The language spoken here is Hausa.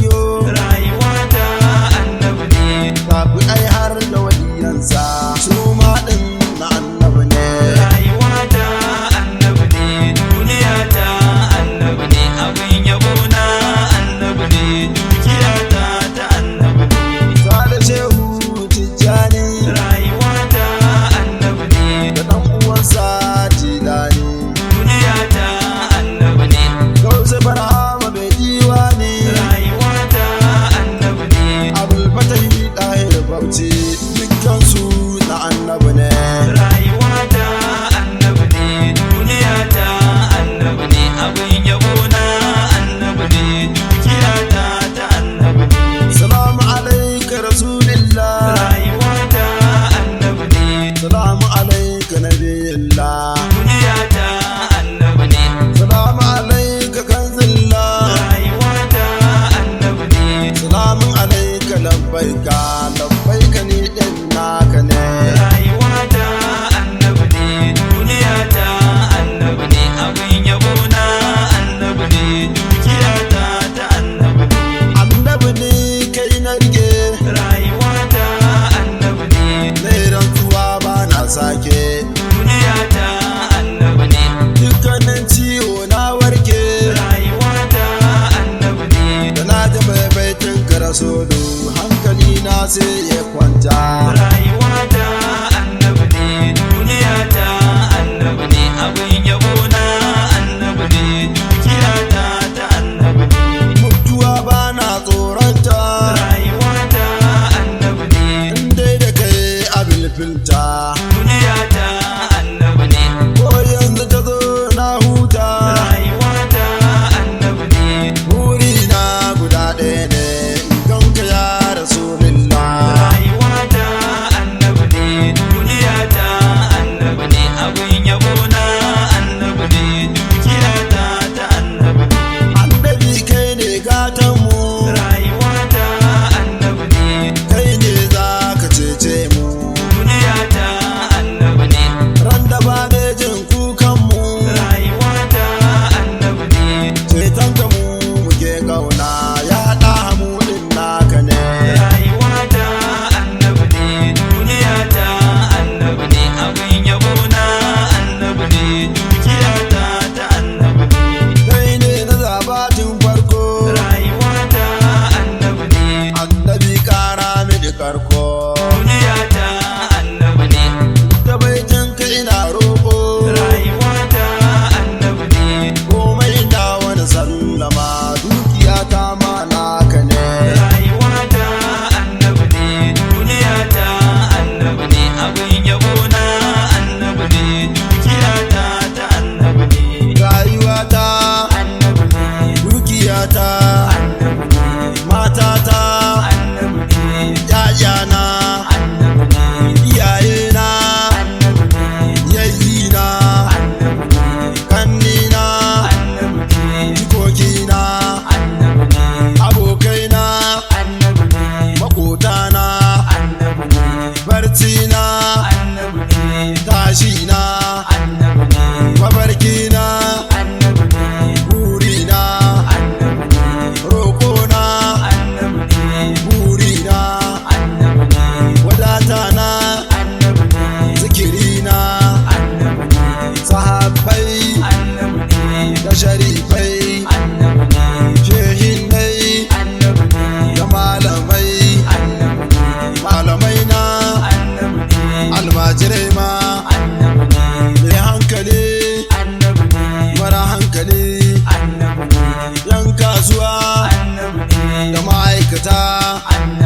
biyo rayuwa ta annabi ne tabi ai har da waliyansa su ma din na annabi ne rayuwa ta annabi ne duniya ta annabi ne abin yabo na annabi ne dukiya ta annabi ne sada shehu tijjani rayuwa ta annabi ne da dan uwansa jilani duniya ta annabi ne gausa barhama bai diwani rayuwa ta annabi ne abul fatahi dahir bauchi dukkan su na annabi ne rayuwa ta annabi ne duniya ta annabi ne abin yabo na annabi ne dukiya ta annabi ne salamu alaika rasulillah rayuwa ta annabi ne salamu alaika nabiyillah duniya ta annabi ne salamu alaika kanzillah rayuwa ta annabi ne salamun alaika labbaika labbaika ni din naka ne rayuwa ta annabi ne duniya ta annabi ne abin yabo na annabi ne dukiya ta annabi ne annabi ne kai na rike rayuwa ta annabi ne mai rantsuwa ba na sake duniya ta annabi ne dukkanin ciwo na warke rayuwa ta annabi ne da na ji mai baitin karasolo hankali na sai ya kwanta rayuwa ta annabi ne duniya ta annabi ne abin yabo na annabi ne dukiya ta annabi ne mutuwa ba na tsoronta rayuwa ta annabi ne in dai da kai abin filta duniya ta annabi ne ko yanzu ta zo na huta rayuwa ta annabi ne buri na guda ɗaya ne in ganka ya rasulillah rayuwa ta annabi ne duniya ta annabi ne abin yabo na annabi ne dukiya ta annabi ne annabi kai ne gatanmu rayuwa ta annabi ne kai ne za ka cece mu duniya ta annabi ne ran da ba ne jin kukanmu rayuwa ta annabi ne ceton ka mu muke kauna ya ɗa mu ɗin naka ne rayuwa ta annabi ne duniya ta annabi ne abin yabo na annabi ne dukiya ta annabi ne kai ne na zaba tun farko rayuwa ta annabi ne annabi ƙara mini karko duniya ta annabi ne da baitin ka ina roƙo rayuwa ta annabi ne komai da wani sallama dukiya ta ma naka ne rayuwa ta annabi ne duniya ta annabi ne abin yabo na annabi ne dukiya ta annabi ne rayuwata annabi ne dukiyata annabi ne matata annabi ne ƴaƴana annabi ne iyayena annabi ne yayyina annabi ne kannina annabi ne jikokina annabi ne abokaina annabi ne makotana annabi ne barcina annabi ne tashina annabi ne mafarkina annabi ne burina annabi ne roƙona annabi ne burina annabi ne wadatana annabi ne zikirina annabi ne sahabbai annabi ne da sharifai annabi ne shehinai annabi ne da malamai annabi ne malamai na annabi ne almajirai ma annabi ne mai hankali annabi ne mara hankali annabi ne yan kasuwa annabi ne da ma'aikata annabi